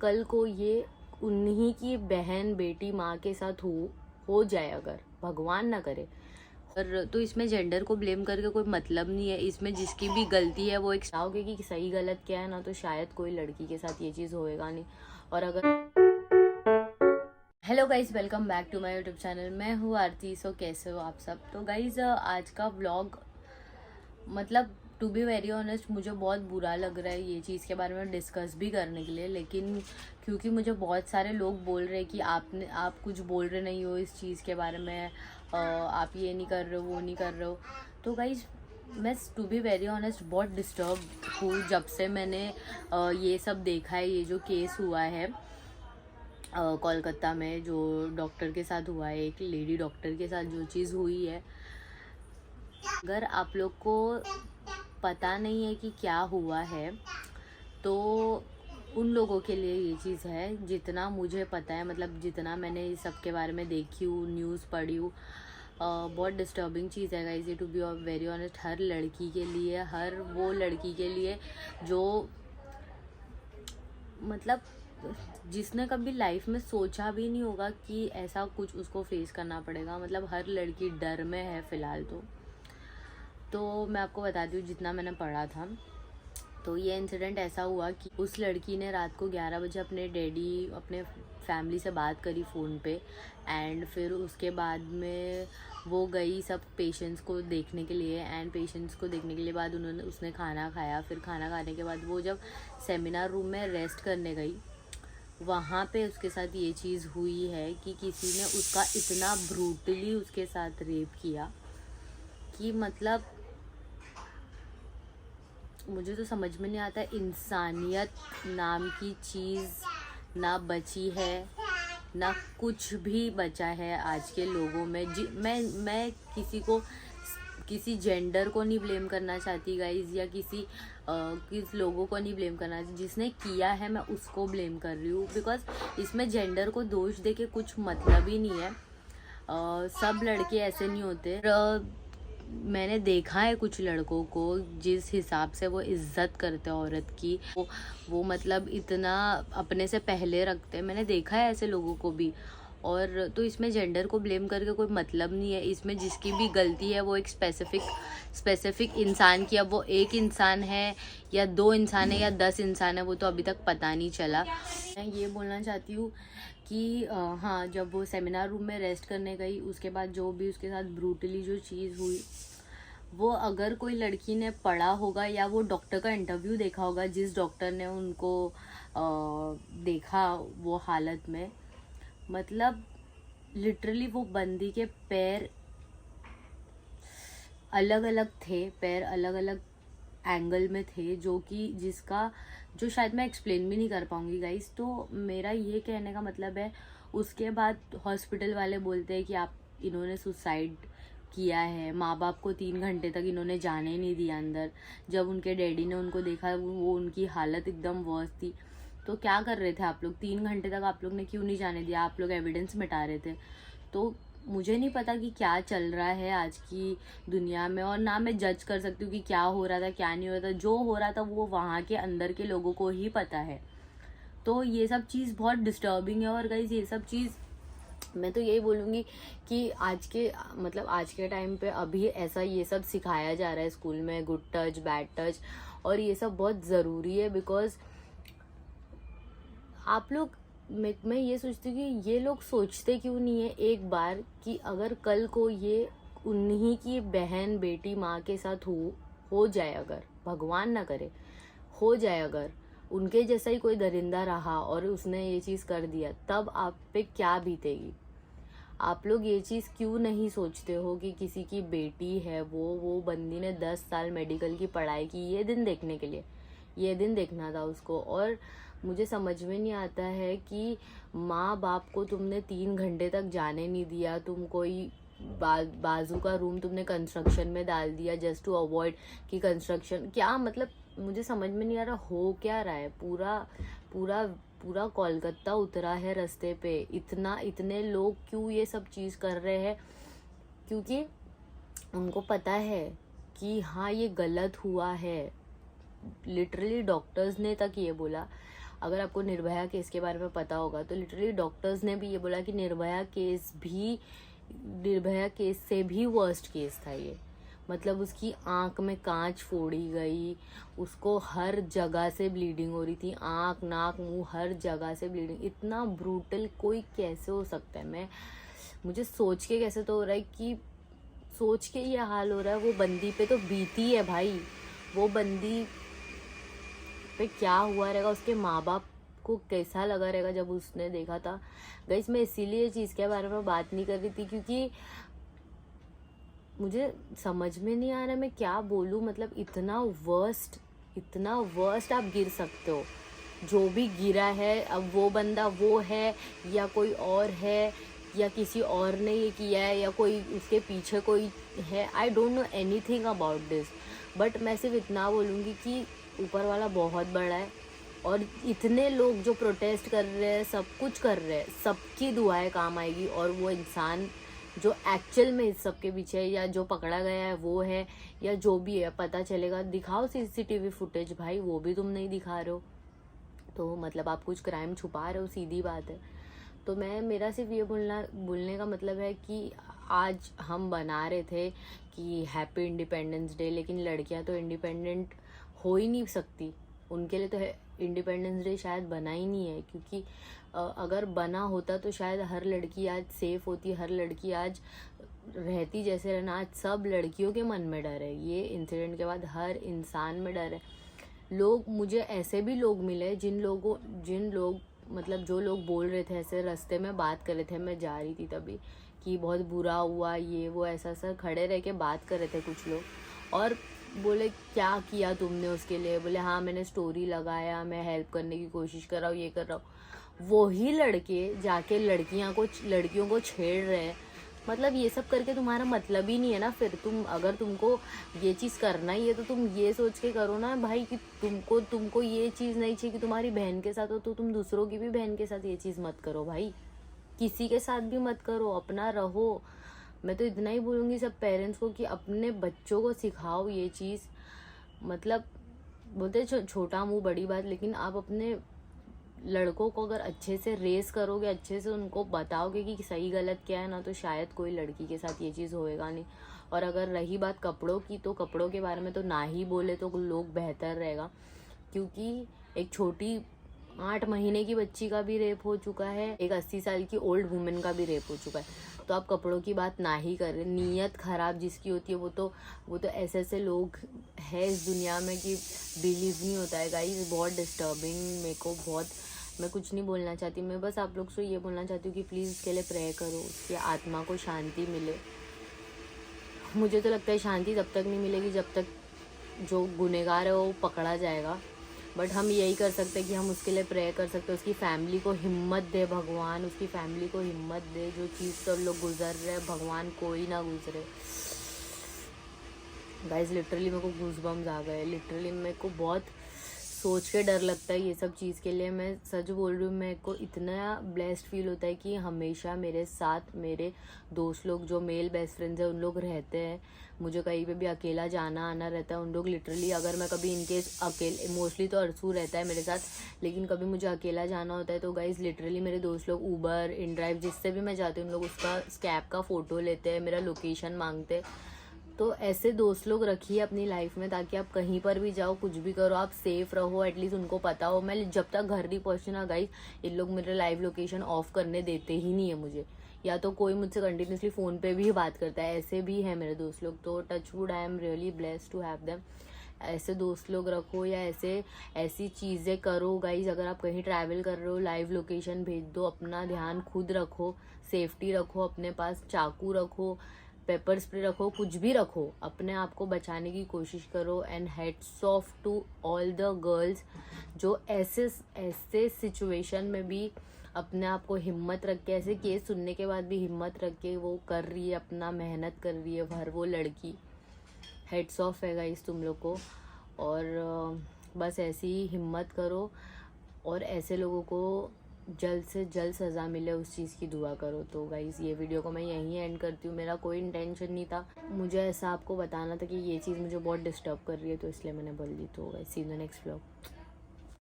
कल को ये उन्हीं की बहन बेटी माँ के साथ हो जाए, अगर भगवान ना करे, और तो इसमें जेंडर को ब्लेम करके कोई मतलब नहीं है। इसमें जिसकी भी गलती है वो एक होगी कि सही गलत क्या है ना, तो शायद कोई लड़की के साथ ये चीज़ होएगा नहीं। और अगर hello guys, welcome back to my YouTube channel. मैं हूँ आरती। सो कैसे हो आप सब? तो गाइज आज का व्लॉग, मतलब टू बी वेरी ऑनेस्ट, मुझे बहुत बुरा लग रहा है ये चीज़ के बारे में डिस्कस भी करने के लिए, लेकिन क्योंकि मुझे बहुत सारे लोग बोल रहे हैं कि आप कुछ बोल रहे नहीं हो इस चीज़ के बारे में, आप ये नहीं कर रहे हो, वो नहीं कर रहे हो। तो गाइज मैं टू बी वेरी ऑनेस्ट बहुत डिस्टर्ब हूँ जब से मैंने ये सब देखा है। ये जो केस हुआ है कोलकाता में, जो डॉक्टर के साथ हुआ है, एक लेडी डॉक्टर के साथ जो चीज़ हुई है, अगर आप लोग को पता नहीं है कि क्या हुआ है तो उन लोगों के लिए ये चीज़ है। जितना मुझे पता है, मतलब जितना मैंने इस सब के बारे में देखी हूँ, न्यूज़ पढ़ी हूँ, बहुत डिस्टर्बिंग चीज़ है गाइस ये, टू बी वेरी ऑनेस्ट। हर लड़की के लिए, हर वो लड़की के लिए जो मतलब जिसने कभी लाइफ में सोचा भी नहीं होगा कि ऐसा कुछ उसको फेस करना पड़ेगा। मतलब हर लड़की डर में है फ़िलहाल। तो मैं आपको बता दूँ जितना मैंने पढ़ा था, तो ये इंसिडेंट ऐसा हुआ कि उस लड़की ने रात को 11 बजे अपने डैडी, अपने फैमिली से बात करी फ़ोन पे, एंड फिर उसके बाद में वो गई सब पेशेंट्स को देखने के लिए, एंड पेशेंट्स को देखने के लिए बाद उसने खाना खाया। फिर खाना खाने के बाद वो जब सेमिनार रूम में रेस्ट करने गई, वहाँ पे उसके साथ ये चीज़ हुई है कि किसी ने उसका इतना ब्रूटली उसके साथ रेप किया कि मतलब मुझे तो समझ में नहीं आता। इंसानियत नाम की चीज़ ना बची है, ना कुछ भी बचा है आज के लोगों में। मैं किसी जेंडर को नहीं ब्लेम करना चाहती गाइज, या किस लोगों को नहीं ब्लेम करना चाहती। जिसने किया है मैं उसको ब्लेम कर रही हूँ, बिकॉज इसमें जेंडर को दोष दे के कुछ मतलब ही नहीं है। सब लड़के ऐसे नहीं होते। मैंने देखा है कुछ लड़कों को जिस हिसाब से वो इज्जत करते हैं औरत की, वो मतलब इतना अपने से पहले रखते हैं। मैंने देखा है ऐसे लोगों को भी। और तो इसमें जेंडर को ब्लेम करके कोई मतलब नहीं है। इसमें जिसकी भी गलती है वो एक स्पेसिफिक इंसान की, अब वो एक इंसान है या 2 इंसान है या 10 इंसान है, वो तो अभी तक पता नहीं चला। मैं ये बोलना चाहती हूँ कि हाँ, जब वो सेमिनार रूम में रेस्ट करने गई, उसके बाद जो भी उसके साथ ब्रूटली जो चीज़ हुई, वो अगर कोई लड़की ने पढ़ा होगा या वो डॉक्टर का इंटरव्यू देखा होगा, जिस डॉक्टर ने उनको देखा वो हालत में, मतलब लिटरली वो बंदी के पैर अलग अलग थे, पैर अलग अलग एंगल में थे, जो शायद मैं एक्सप्लेन भी नहीं कर पाऊंगी गाइस। तो मेरा ये कहने का मतलब है, उसके बाद हॉस्पिटल वाले बोलते हैं कि इन्होंने सुसाइड किया है। माँ बाप को 3 घंटे तक इन्होंने जाने नहीं दिया अंदर। जब उनके डैडी ने उनको देखा, वो उनकी हालत एकदम वर्स थी। तो क्या कर रहे थे आप लोग 3 घंटे तक? आप लोग ने क्यों नहीं जाने दिया? आप लोग एविडेंस मिटा रहे थे। तो मुझे नहीं पता कि क्या चल रहा है आज की दुनिया में, और ना मैं जज कर सकती हूँ कि क्या हो रहा था क्या नहीं हो रहा था। जो हो रहा था वो वहाँ के अंदर के लोगों को ही पता है। तो ये सब चीज़ बहुत डिस्टर्बिंग है। और गाइस ये सब चीज़ मैं तो यही बोलूँगी कि आज के टाइम पे अभी ऐसा ये सब सिखाया जा रहा है स्कूल में, गुड टच, बैड टच, और ये सब बहुत ज़रूरी है। बिकॉज आप लोग, मैं ये सोचती हूँ कि ये लोग सोचते क्यों नहीं है एक बार कि अगर कल को ये उन्हीं की बहन बेटी माँ के साथ हो जाए, अगर भगवान ना करे हो जाए, अगर उनके जैसा ही कोई दरिंदा रहा और उसने ये चीज़ कर दिया, तब आप पे क्या बीतेगी? आप लोग ये चीज़ क्यों नहीं सोचते हो कि किसी की बेटी है, वो बंदी ने 10 साल मेडिकल की पढ़ाई की ये दिन देखने के लिए, ये दिन देखना था उसको। और मुझे समझ में नहीं आता है कि माँ बाप को तुमने 3 घंटे तक जाने नहीं दिया, तुम कोई बाजू का रूम तुमने कंस्ट्रक्शन में डाल दिया जस्ट टू अवॉइड कि कंस्ट्रक्शन क्या, मतलब मुझे समझ में नहीं आ रहा हो क्या रहा है। पूरा पूरा पूरा कोलकाता उतरा है रास्ते पे। इतने लोग क्यों ये सब चीज़ कर रहे हैं? क्योंकि उनको पता है कि हाँ ये गलत हुआ है। लिटरली डॉक्टर्स ने तक ये बोला, अगर आपको निर्भया केस के बारे में पता होगा तो लिटरली डॉक्टर्स ने भी ये बोला कि निर्भया केस से भी वर्स्ट केस था ये। मतलब उसकी आंख में कांच फोड़ी गई, उसको हर जगह से ब्लीडिंग हो रही थी, आंख नाक मुंह हर जगह से ब्लीडिंग। इतना ब्रूटल कोई कैसे हो सकता है? मुझे सोच के कैसे तो हो रहा है कि सोच के ये हाल हो रहा है। वो बंदी पे तो बीती है भाई, वो बंदी पे क्या हुआ रहेगा, उसके माँ बाप को कैसा लगा रहेगा जब उसने देखा था। गाइस मैं इसीलिए चीज़ के बारे में बात नहीं कर रही थी क्योंकि मुझे समझ में नहीं आ रहा मैं क्या बोलूँ। मतलब इतना वर्स्ट आप गिर सकते हो। जो भी गिरा है, अब वो बंदा वो है या कोई और है या किसी और ने ये किया है या कोई उसके पीछे कोई है, I don't know anything about this. But मैं सिर्फ इतना बोलूँगी कि ऊपर वाला बहुत बड़ा है और इतने लोग जो प्रोटेस्ट कर रहे हैं, सब कुछ कर रहे हैं, सबकी दुआएं काम आएगी। और वो इंसान जो एक्चुअल में इस सब के पीछे है या जो पकड़ा गया है वो है या जो भी है, पता चलेगा। दिखाओ CCTV फुटेज भाई, वो भी तुम नहीं दिखा रहे हो तो मतलब आप कुछ क्राइम छुपा रहे हो, सीधी बात है। तो मेरा सिर्फ ये बोलने का मतलब है कि आज हम बना रहे थे कि हैप्पी इंडिपेंडेंस डे, लेकिन लड़कियां तो इंडिपेंडेंट हो ही नहीं सकती। उनके लिए तो इंडिपेंडेंस डे शायद बना ही नहीं है, क्योंकि अगर बना होता तो शायद हर लड़की आज सेफ होती, हर लड़की आज रहती जैसे रहना। आज सब लड़कियों के मन में डर है, ये इंसिडेंट के बाद हर इंसान में डर है। मुझे ऐसे भी लोग मिले जिन लोग मतलब जो लोग बोल रहे थे, ऐसे रास्ते में बात कर रहे थे, मैं जा रही थी तभी, कि बहुत बुरा हुआ ये वो, ऐसा खड़े रह के बात कर रहे थे कुछ लोग। और बोले क्या किया तुमने उसके लिए? बोले हाँ मैंने स्टोरी लगाया, मैं हेल्प करने की कोशिश कर रहा हूँ, ये कर रहा हूँ। वही लड़के जाके लड़कियों को छेड़ रहे हैं। मतलब ये सब करके तुम्हारा मतलब ही नहीं है ना। फिर अगर तुमको ये चीज़ करना ही है तो तुम ये सोच के करो ना भाई कि तुमको ये चीज़ नहीं चाहिए कि तुम्हारी बहन के साथ हो, तो तुम दूसरों की भी बहन के साथ ये चीज़ मत करो भाई, किसी के साथ भी मत करो, अपना रहो। मैं तो इतना ही बोलूँगी सब पेरेंट्स को कि अपने बच्चों को सिखाओ ये चीज़। मतलब बोलते छोटा मुंह बड़ी बात, लेकिन आप अपने लड़कों को अगर अच्छे से रेस करोगे, अच्छे से उनको बताओगे कि सही गलत क्या है ना, तो शायद कोई लड़की के साथ ये चीज़ होएगा नहीं। और अगर रही बात कपड़ों की, तो कपड़ों के बारे में तो ना ही बोले तो लोग बेहतर रहेगा, क्योंकि एक छोटी 8 महीने की बच्ची का भी रेप हो चुका है, एक 80 साल की ओल्ड वुमेन का भी रेप हो चुका है। तो आप कपड़ों की बात ना ही करें। नीयत खराब जिसकी होती है वो तो ऐसे लोग हैं इस दुनिया में कि बिलीव नहीं होता है गाइस। बहुत डिस्टर्बिंग, मैं कुछ नहीं बोलना चाहती। मैं बस आप लोग से ये बोलना चाहती हूँ कि प्लीज़ उसके लिए प्रे करो, उसकी आत्मा को शांति मिले। मुझे तो लगता है शांति तब तक नहीं मिलेगी जब तक जो गुनहगार है वो पकड़ा जाएगा। बट हम यही कर सकते हैं कि हम उसके लिए प्रे कर सकते हैं, उसकी फैमिली को हिम्मत दे भगवान, उसकी फैमिली को हिम्मत दे। जो चीज़ सब लोग गुजर रहे हैं, भगवान कोई ना गुजरे। गाइस लिटरली मेरे को गूज़बम्स आ गए। लिटरली मेरे को बहुत सोच के डर लगता है ये सब चीज़ के लिए। मैं सच बोल रही हूँ, मेरे को इतना ब्लेस्ड फील होता है कि हमेशा मेरे साथ मेरे दोस्त लोग जो मेल बेस्ट फ्रेंड्स हैं उन लोग रहते हैं। मुझे कहीं पे भी अकेला जाना आना रहता है, उन लोग लिटरली, अगर मैं कभी इनकेस अकेले, मोस्टली तो अरसू रहता है मेरे साथ, लेकिन कभी मुझे अकेला जाना होता है तो गाइज लिटरली मेरे दोस्त लोग ऊबर, इनड्राइव, जिससे भी मैं जाती हूँ उन लोग उसका स्कैप का फ़ोटो लेते हैं, मेरा लोकेशन मांगते हैं। तो ऐसे दोस्त लोग रखिए अपनी लाइफ में, ताकि आप कहीं पर भी जाओ, कुछ भी करो, आप सेफ रहो। एटलीस्ट उनको पता हो। मैं जब तक घर नहीं पहुँची ना गाइस, इन लोग मेरे लाइव लोकेशन ऑफ करने देते ही नहीं है मुझे, या तो कोई मुझसे कंटिन्यूसली फ़ोन पे भी बात करता है। ऐसे भी है मेरे दोस्त लोग, तो touch wood, I am really blessed to have them. ऐसे दोस्त लोग रखो या ऐसी चीज़ें करो गाइज। अगर आप कहीं ट्रैवल कर रहे हो, लाइव लोकेशन भेज दो। अपना ध्यान खुद रखो, सेफ्टी रखो, अपने पास चाकू रखो, पेपर स्प्रे रखो, कुछ भी रखो, अपने आप को बचाने की कोशिश करो। And heads off to all the girls जो ऐसे सिचुएशन में भी अपने आप को हिम्मत रख के, ऐसे केस सुनने के बाद भी हिम्मत रख के वो कर रही है, अपना मेहनत कर रही है हर वो लड़की। हेड्स ऑफ है गाइस तुम लोग को। और बस ऐसी ही हिम्मत करो और ऐसे लोगों को जल्द से जल्द सज़ा मिले उस चीज़ की दुआ करो। तो गाइज़ ये वीडियो को मैं यहीं एंड करती हूँ। मेरा कोई इंटेंशन नहीं था, मुझे ऐसा आपको बताना था कि ये चीज़ मुझे बहुत डिस्टर्ब कर रही है, तो इसलिए मैंने बोल दी। तो guys see you in the next vlog.